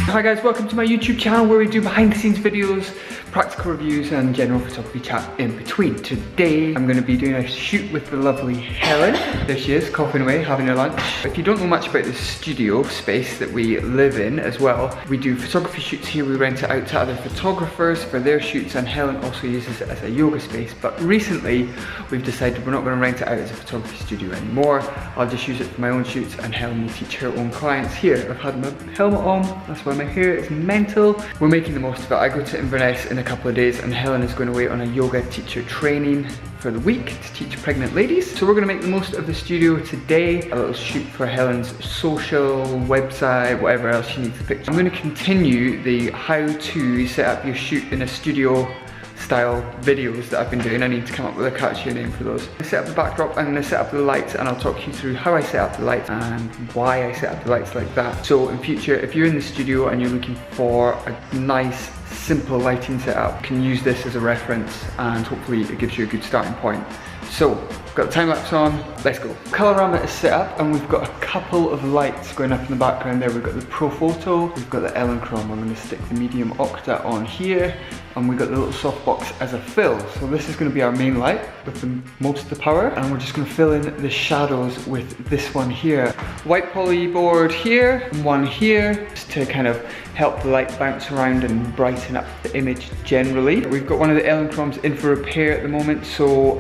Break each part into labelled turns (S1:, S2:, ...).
S1: Hi guys, welcome to my YouTube channel where we do behind the scenes videos, practical reviews and general photography chat in between. Today I'm going to be doing a shoot with the lovely Helen. There she is, coughing away, having her lunch. If you don't know much about this studio space that we live in as well, we do photography shoots here. We rent it out to other photographers for their shoots, and Helen also uses it as a yoga space. But recently we've decided we're not going to rent it out as a photography studio anymore. I'll just use it for my own shoots and Helen will teach her own clients here. I've had my helmet on, that's why my hair is mental. We're making the most of it. I go to Inverness in a couple of days and Helen is going away on a yoga teacher training for the week to teach pregnant ladies. So we're going to make the most of the studio today. A little shoot for Helen's social, website, whatever else she needs to picture. I'm going to continue the how to set up your shoot in a studio style videos that I've been doing. I need to come up with a catchier name for those. I set up the backdrop, I'm going to set up the lights, and I'll talk you through how I set up the lights and why I set up the lights like that. So in future, if you're in the studio and you're looking for a nice simple lighting setup, you can use this as a reference and hopefully it gives you a good starting point. So, got the time lapse on, let's go. Colorama is set up and we've got a couple of lights going up in the background there. We've got the Pro Photo, we've got the Helen Chrome. I'm going to stick the medium octa on here, and we've got the little softbox as a fill. So this is going to be our main light with the most of the power, and we're just going to fill in the shadows with this one here. White poly board here, and one here, just to kind of help the light bounce around and brighten up the image generally. We've got one of the Helen Chromes in for repair at the moment, so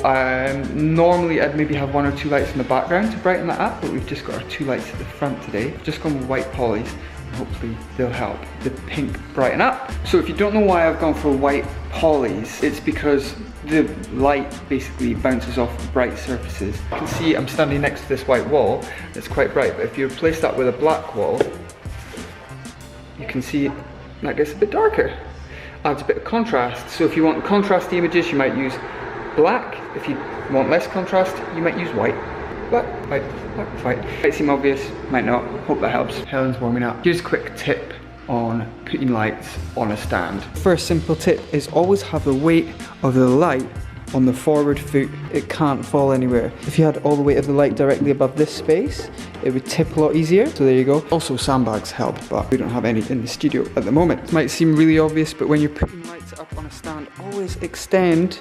S1: normally I'd maybe have one or two lights in the background to brighten that up, but we've just got our two lights at the front today. I've just gone with white polys, and hopefully they'll help the pink brighten up. So if you don't know why I've gone for white polys, it's because the light basically bounces off bright surfaces. You can see I'm standing next to this white wall that's quite bright, but if you replace that with a black wall, you can see that gets a bit darker. Adds a bit of contrast. So if you want contrasty images, you might use black. If you want less contrast, you might use white. Black, white, black, white. Might seem obvious, might not. Hope that helps. Helen's warming up. Here's a quick tip on putting lights on a stand. First simple tip is always have the weight of the light on the forward foot. It can't fall anywhere. If you had all the weight of the light directly above this space, it would tip a lot easier. So there you go. Also sandbags help, but we don't have any in the studio at the moment. It might seem really obvious, but when you're putting lights up on a stand, always extend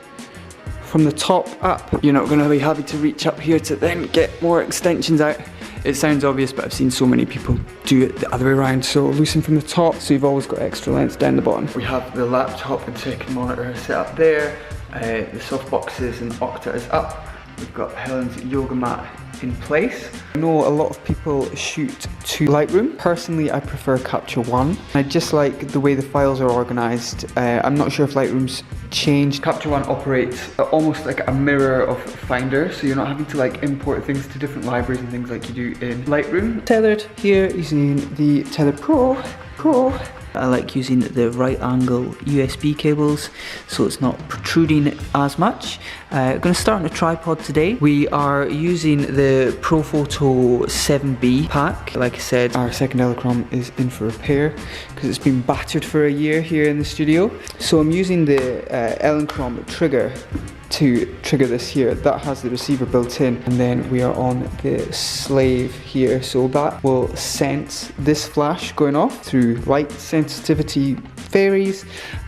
S1: from the top up. You're not going to be having to reach up here to then get more extensions out. It sounds obvious, but I've seen so many people do it the other way around. So loosen from the top, so you've always got extra length down the bottom. We have the laptop and second monitor set up there. The soft boxes and octa is up. We've got Helen's yoga mat in place. I know a lot of people shoot to Lightroom. Personally, I prefer Capture One. I just like the way the files are organized. I'm not sure if Lightroom's changed. Capture One operates almost like a mirror of Finder, so you're not having to like import things to different libraries and things like you do in Lightroom. Tethered here using the Tether Pro. I like using the right angle USB cables so it's not protruding as much. I'm going to start on a tripod today. We are using the Pro Photo 7B pack. Like I said, our second Helen Chrome is in for repair because it's been battered for a year here in the studio. So I'm using the Helen Chrome trigger to trigger this here. That has the receiver built in, and then we are on the slave here, so that will sense this flash going off through light sensitivity varies,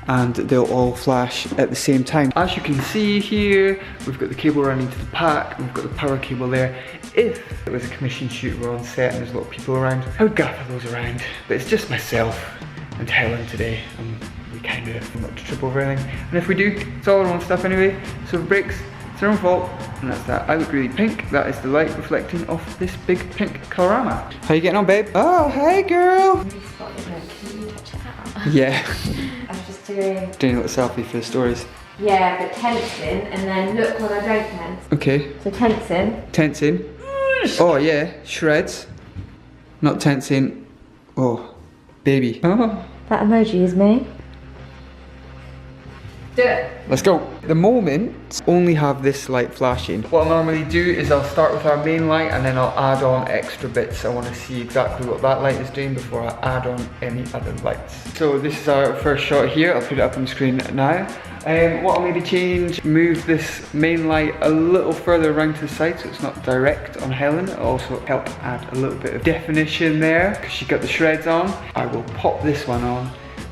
S1: and they'll all flash at the same time. As you can see here, we've got the cable running to the pack, and we've got the power cable there. If it was a commission shoot, we're on set and there's a lot of people around, I would gather those around, but it's just myself and Helen today. We kind of not to trip over anything, and if we do, it's all our own stuff anyway, so if it breaks, it's our own fault, and that's that. I look really pink. That is the light reflecting off this big pink colorama. How you getting on, babe? Oh, hey girl!
S2: Can you touch it out?
S1: Yeah.
S2: I was just doing
S1: a little selfie for the stories.
S2: Yeah, but tensing, and then look when I don't tense.
S1: Okay.
S2: So tensing.
S1: Tensing. Oh yeah, shreds. Not tensing. Oh, baby. Oh.
S2: That emoji is me. Do it.
S1: Let's go. At the moment, only have this light flashing. What I'll normally do is I'll start with our main light and then I'll add on extra bits. I want to see exactly what that light is doing before I add on any other lights. So this is our first shot here. I'll put it up on screen now. What I'll maybe change, move this main light a little further around to the side so it's not direct on Helen. It'll also help add a little bit of definition there because she got the shreds on. I will pop this one on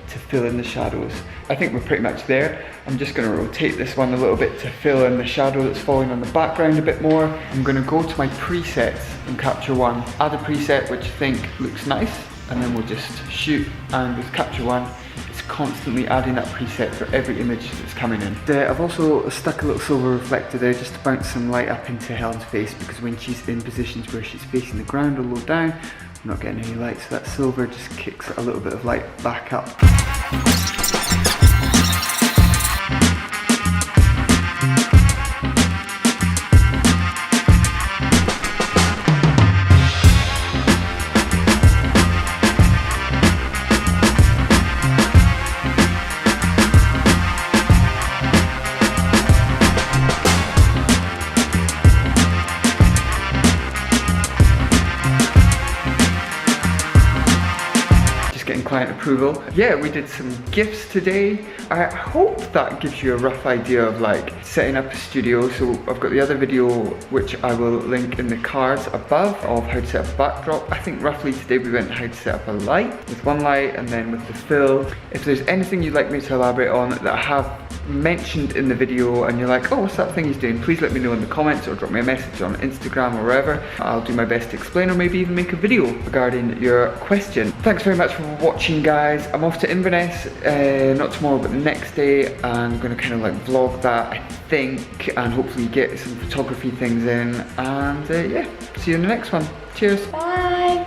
S1: to fill in the shadows. I think we're pretty much there. I'm just going to rotate this one a little bit to fill in the shadow that's falling on the background a bit more. I'm going to go to my presets and capture one. Add a preset which I think looks nice and then we'll just shoot, and with capture one it's constantly adding that preset for every image that's coming in. I've also stuck a little silver reflector there just to bounce some light up into Helen's face because when she's in positions where she's facing the ground or low down, I'm not getting any light, so that silver just kicks a little bit of light back up. Client approval. Yeah, we did some gifts today. I hope that gives you a rough idea of like setting up a studio. So I've got the other video which I will link in the cards above of how to set up a backdrop. I think roughly today we went how to set up a light with one light and then with the fill. If there's anything you'd like me to elaborate on that I have mentioned in the video and you're like, oh, what's that thing he's doing, please let me know in the comments or drop me a message on Instagram or wherever. I'll do my best to explain or maybe even make a video regarding your question. Thanks very much for watching, guys. I'm off to Inverness, not tomorrow but the next day, and I'm going to kind of like vlog that I think and hopefully get some photography things in, and yeah, see you in the next one. Cheers.
S2: Bye.